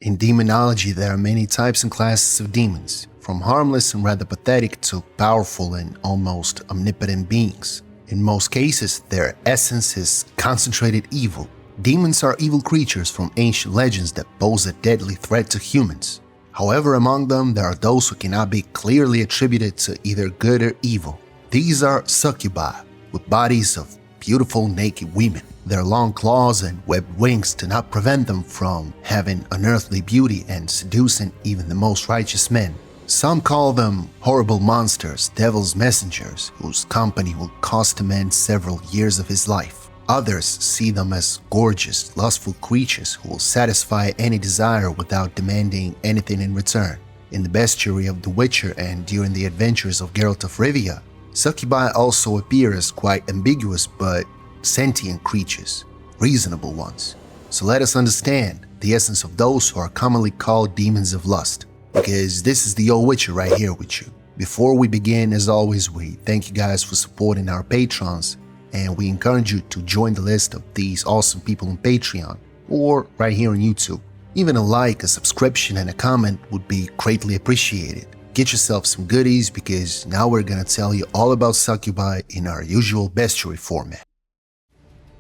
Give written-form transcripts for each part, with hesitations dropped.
In demonology, there are many types and classes of demons, from harmless and rather pathetic to powerful and almost omnipotent beings. In most cases, their essence is concentrated evil. Demons are evil creatures from ancient legends that pose a deadly threat to humans. However, among them, there are those who cannot be clearly attributed to either good or evil. These are succubi, with bodies of beautiful naked women. Their long claws and webbed wings do not prevent them from having unearthly beauty and seducing even the most righteous men. Some call them horrible monsters, devil's messengers, whose company will cost a man several years of his life. Others see them as gorgeous, lustful creatures who will satisfy any desire without demanding anything in return. In the Bestiary of The Witcher and during the adventures of Geralt of Rivia, succubi also appear as quite ambiguous but sentient creatures, reasonable ones. So let us understand the essence of those who are commonly called demons of lust, because this is the old Witcher right here with you. Before we begin, as always, we thank you guys for supporting our patrons, and we encourage you to join the list of these awesome people on Patreon or right here on YouTube. Even a like, a subscription, and a comment would be greatly appreciated. Get yourself some goodies because now we're gonna tell you all about succubi in our usual bestiary format.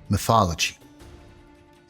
Mythology.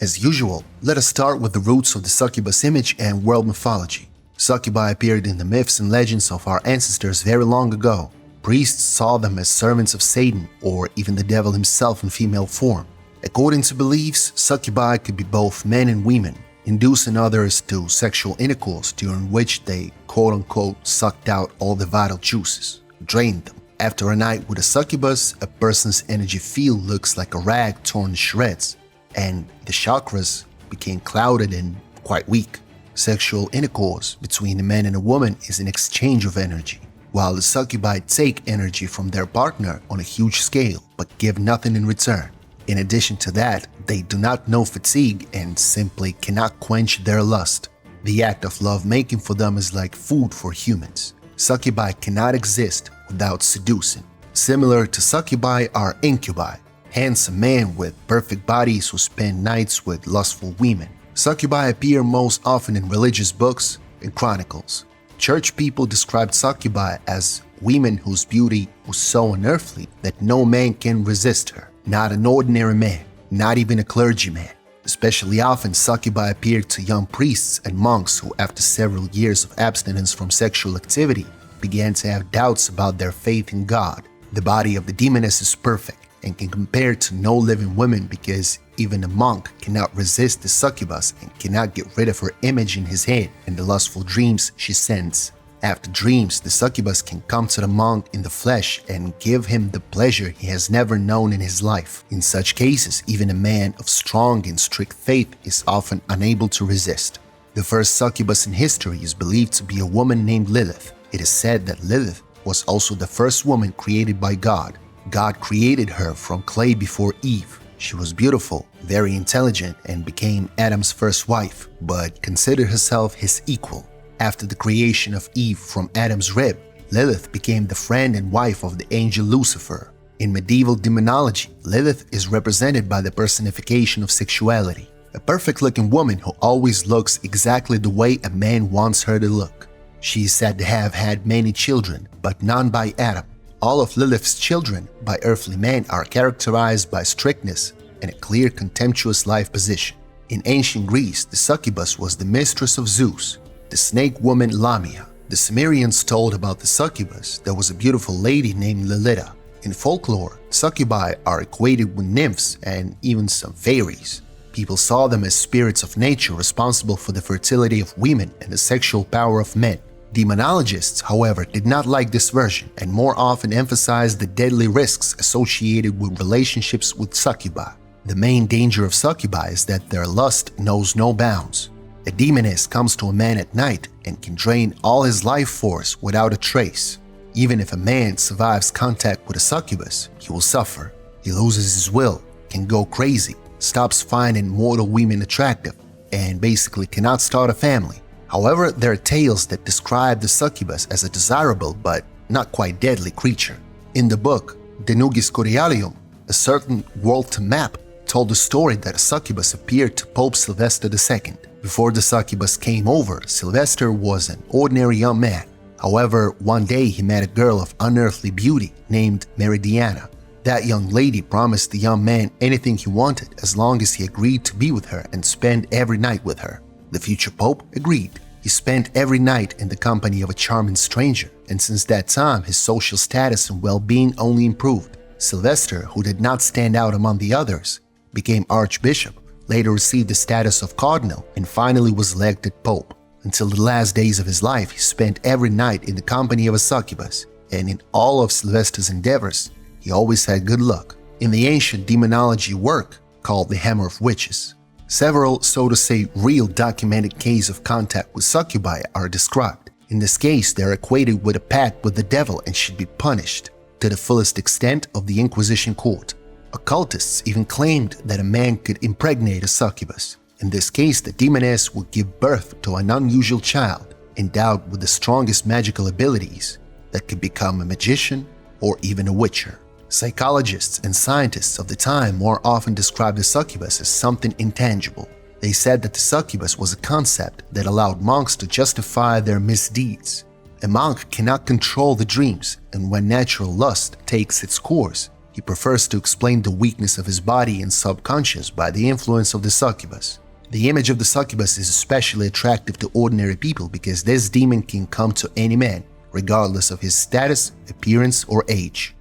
As usual, let us start with the roots of the succubus image and world mythology. Succubi appeared in the myths and legends of our ancestors very long ago. Priests saw them as servants of Satan or even the devil himself in female form. According to beliefs, succubi could be both men and women, inducing others to sexual intercourse during which they quote-unquote sucked out all the vital juices, drained them. After a night with a succubus, a person's energy field looks like a rag torn to shreds, and the chakras became clouded and quite weak. Sexual intercourse between a man and a woman is an exchange of energy, while the succubi take energy from their partner on a huge scale but give nothing in return. In addition to that, they do not know fatigue and simply cannot quench their lust. The act of love-making for them is like food for humans. Succubi cannot exist without seducing. Similar to succubi are incubi, handsome men with perfect bodies who spend nights with lustful women. Succubi appear most often in religious books and chronicles. Church people described succubi as women whose beauty was so unearthly that no man can resist her. Not an ordinary man, not even a clergyman. Especially often, succubi appeared to young priests and monks who, after several years of abstinence from sexual activity, began to have doubts about their faith in God. The body of the demoness is perfect and can compare to no living woman because even a monk cannot resist the succubus and cannot get rid of her image in his head and the lustful dreams she sends. After dreams, the succubus can come to the monk in the flesh and give him the pleasure he has never known in his life. In such cases, even a man of strong and strict faith is often unable to resist. The first succubus in history is believed to be a woman named Lilith. It is said that Lilith was also the first woman created by God. God created her from clay before Eve. She was beautiful, very intelligent, and became Adam's first wife, but considered herself his equal. After the creation of Eve from Adam's rib, Lilith became the friend and wife of the angel Lucifer. In medieval demonology, Lilith is represented by the personification of sexuality, a perfect-looking woman who always looks exactly the way a man wants her to look. She is said to have had many children, but none by Adam. All of Lilith's children by earthly men are characterized by strictness and a clear contemptuous life position. In ancient Greece, the succubus was the mistress of Zeus, the snake woman Lamia. The Sumerians told about the succubus there was a beautiful lady named Lilita. In folklore, succubi are equated with nymphs and even some fairies. People saw them as spirits of nature responsible for the fertility of women and the sexual power of men. Demonologists, however, did not like this version and more often emphasized the deadly risks associated with relationships with succubi. The main danger of succubi is that their lust knows no bounds. A demoness comes to a man at night and can drain all his life force without a trace. Even if a man survives contact with a succubus, he will suffer. He loses his will, can go crazy, stops finding mortal women attractive, and basically cannot start a family. However, there are tales that describe the succubus as a desirable but not quite deadly creature. In the book De Nugis Curialium, a certain Walter Map told the story that a succubus appeared to Pope Sylvester II. Before the succubus came over, Sylvester was an ordinary young man. However, one day he met a girl of unearthly beauty named Meridiana. That young lady promised the young man anything he wanted as long as he agreed to be with her and spend every night with her. The future pope agreed. He spent every night in the company of a charming stranger, and since that time his social status and well-being only improved. Sylvester, who did not stand out among the others, became archbishop, later received the status of cardinal, and finally was elected pope. Until the last days of his life, he spent every night in the company of a succubus, and in all of Sylvester's endeavors, he always had good luck. In the ancient demonology work called the Hammer of Witches, several, so to say, real documented cases of contact with succubi are described. In this case, they are equated with a pact with the devil and should be punished to the fullest extent of the Inquisition court. Occultists even claimed that a man could impregnate a succubus. In this case, the demoness would give birth to an unusual child, endowed with the strongest magical abilities that could become a magician or even a witcher. Psychologists and scientists of the time more often described the succubus as something intangible. They said that the succubus was a concept that allowed monks to justify their misdeeds. A monk cannot control the dreams, and when natural lust takes its course, he prefers to explain the weakness of his body and subconscious by the influence of the succubus. The image of the succubus is especially attractive to ordinary people because this demon can come to any man, regardless of his status, appearance, or age.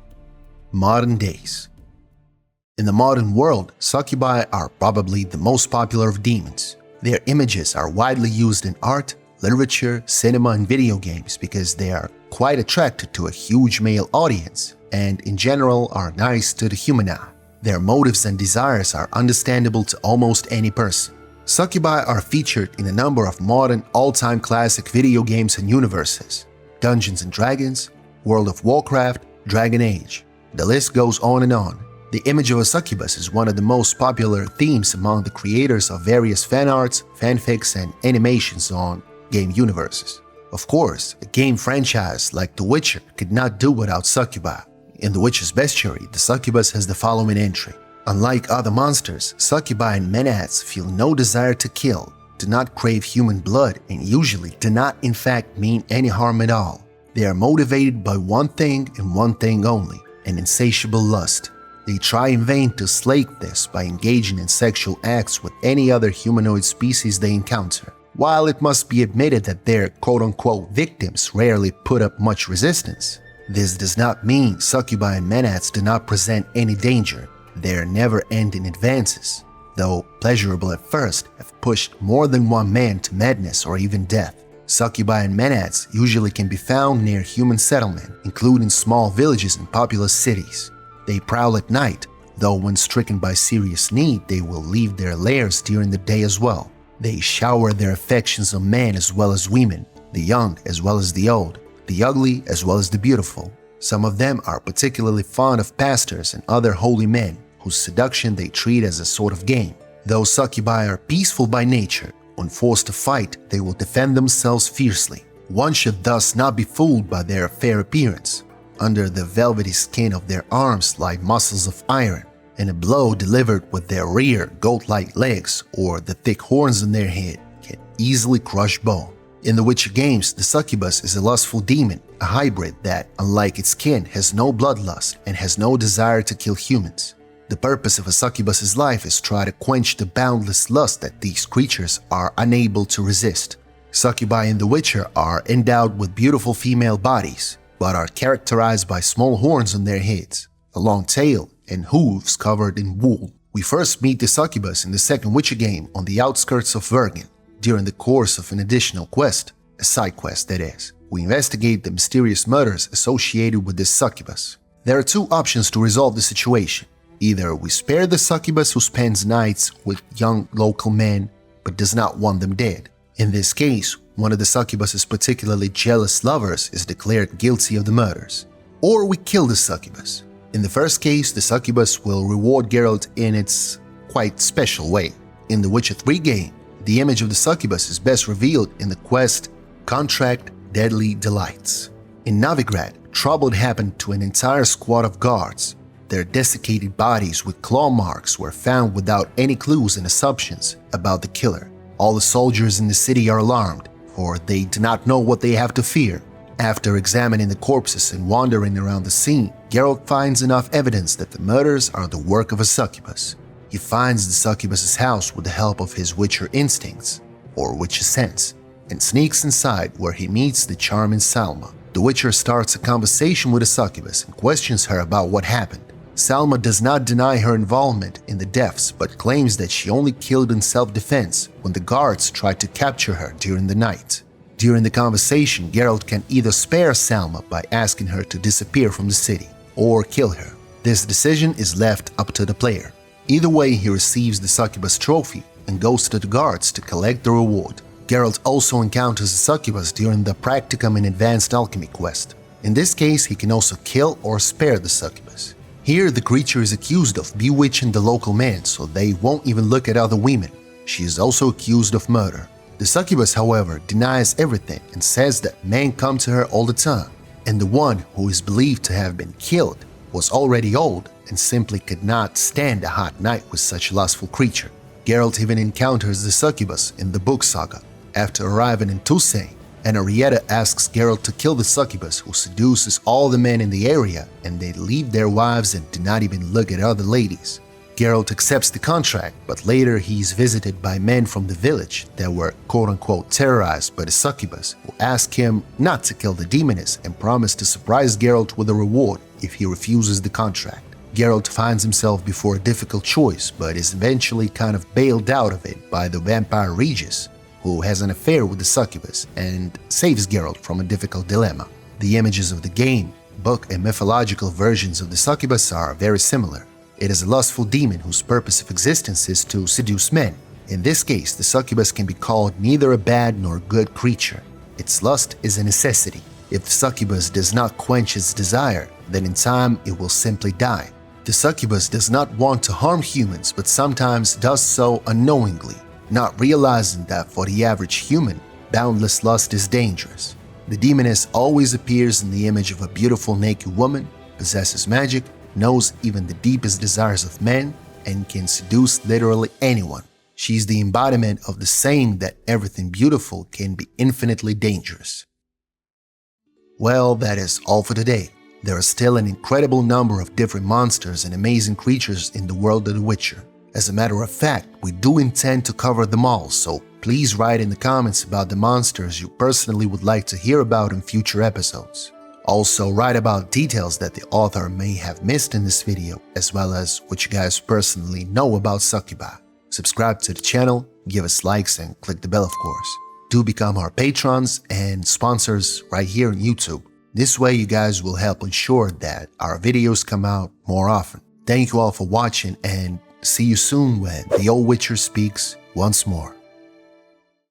Modern days. In the modern world, succubi are probably the most popular of demons. Their images are widely used in art, literature, cinema, and video games because they are quite attracted to a huge male audience and, in general, are nice to the human eye. Their motives and desires are understandable to almost any person. Succubi are featured in a number of modern, all-time classic video games and universes: Dungeons & Dragons, World of Warcraft, Dragon Age. The list goes on and on. The image of a succubus is one of the most popular themes among the creators of various fan arts, fanfics, and animations on game universes. Of course, a game franchise like The Witcher could not do without succubi. In The Witcher's Bestiary, the succubus has the following entry. Unlike other monsters, succubi and maenads feel no desire to kill, do not crave human blood, and usually do not in fact mean any harm at all. They are motivated by one thing and one thing only: an insatiable lust. They try in vain to slake this by engaging in sexual acts with any other humanoid species they encounter. While it must be admitted that their quote-unquote victims rarely put up much resistance, this does not mean succubi and maenads do not present any danger. Their never-ending advances, though pleasurable at first, have pushed more than one man to madness or even death. Succubi and maenads usually can be found near human settlement, including small villages and populous cities. They prowl at night, though when stricken by serious need, they will leave their lairs during the day as well. They shower their affections on men as well as women, the young as well as the old, the ugly as well as the beautiful. Some of them are particularly fond of pastors and other holy men, whose seduction they treat as a sort of game. Though succubi are peaceful by nature, when forced to fight, they will defend themselves fiercely. One should thus not be fooled by their fair appearance. Under the velvety skin of their arms lie muscles of iron, and a blow delivered with their rear goat-like legs or the thick horns on their head can easily crush bone. In the Witcher games, the succubus is a lustful demon, a hybrid that, unlike its kin, has no bloodlust and has no desire to kill humans. The purpose of a succubus's life is to try to quench the boundless lust that these creatures are unable to resist. Succubi in The Witcher are endowed with beautiful female bodies, but are characterized by small horns on their heads, a long tail, and hooves covered in wool. We first meet the succubus in the second Witcher game on the outskirts of Vergen. During the course of an additional quest, a side quest that is, we investigate the mysterious murders associated with this succubus. There are two options to resolve the situation. Either we spare the succubus who spends nights with young local men but does not want them dead. In this case, one of the succubus's particularly jealous lovers is declared guilty of the murders. Or we kill the succubus. In the first case, the succubus will reward Geralt in its quite special way. In the Witcher 3 game, the image of the succubus is best revealed in the quest Contract Deadly Delights. In Novigrad, trouble happened to an entire squad of guards. Their desiccated bodies with claw marks were found without any clues and assumptions about the killer. All the soldiers in the city are alarmed, for they do not know what they have to fear. After examining the corpses and wandering around the scene, Geralt finds enough evidence that the murders are the work of a succubus. He finds the succubus's house with the help of his witcher instincts, or witcher sense, and sneaks inside where he meets the charming Salma. The witcher starts a conversation with the succubus and questions her about what happened. Salma does not deny her involvement in the deaths, but claims that she only killed in self-defense when the guards tried to capture her during the night. During the conversation, Geralt can either spare Salma by asking her to disappear from the city, or kill her. This decision is left up to the player. Either way, he receives the succubus trophy and goes to the guards to collect the reward. Geralt also encounters a succubus during the practicum in advanced alchemy quest. In this case, he can also kill or spare the succubus. Here, the creature is accused of bewitching the local men, so they won't even look at other women. She is also accused of murder. The succubus, however, denies everything and says that men come to her all the time, and the one who is believed to have been killed was already old and simply could not stand a hot night with such a lustful creature. Geralt even encounters the succubus in the book saga. After arriving in Toussaint, Henrietta asks Geralt to kill the succubus, who seduces all the men in the area, and they leave their wives and do not even look at other ladies. Geralt accepts the contract, but later he is visited by men from the village that were quote-unquote terrorized by the succubus, who ask him not to kill the demoness and promise to surprise Geralt with a reward if he refuses the contract. Geralt finds himself before a difficult choice, but is eventually kind of bailed out of it by the vampire Regis, who has an affair with the succubus and saves Geralt from a difficult dilemma. The images of the game, book, and mythological versions of the succubus are very similar. It is a lustful demon whose purpose of existence is to seduce men. In this case, the succubus can be called neither a bad nor good creature. Its lust is a necessity. If the succubus does not quench its desire, then in time it will simply die. The succubus does not want to harm humans, but sometimes does so unknowingly, not realizing that for the average human, boundless lust is dangerous. The demoness always appears in the image of a beautiful naked woman, possesses magic, knows even the deepest desires of men, and can seduce literally anyone. She's the embodiment of the saying that everything beautiful can be infinitely dangerous. Well, that is all for today. There are still an incredible number of different monsters and amazing creatures in the world of The Witcher. As a matter of fact, we do intend to cover them all, so please write in the comments about the monsters you personally would like to hear about in future episodes. Also, write about details that the author may have missed in this video, as well as what you guys personally know about succubi. Subscribe to the channel, give us likes, and click the bell of course. Do become our patrons and sponsors right here on YouTube. This way you guys will help ensure that our videos come out more often. Thank you all for watching, and see you soon when the old Witcher speaks once more.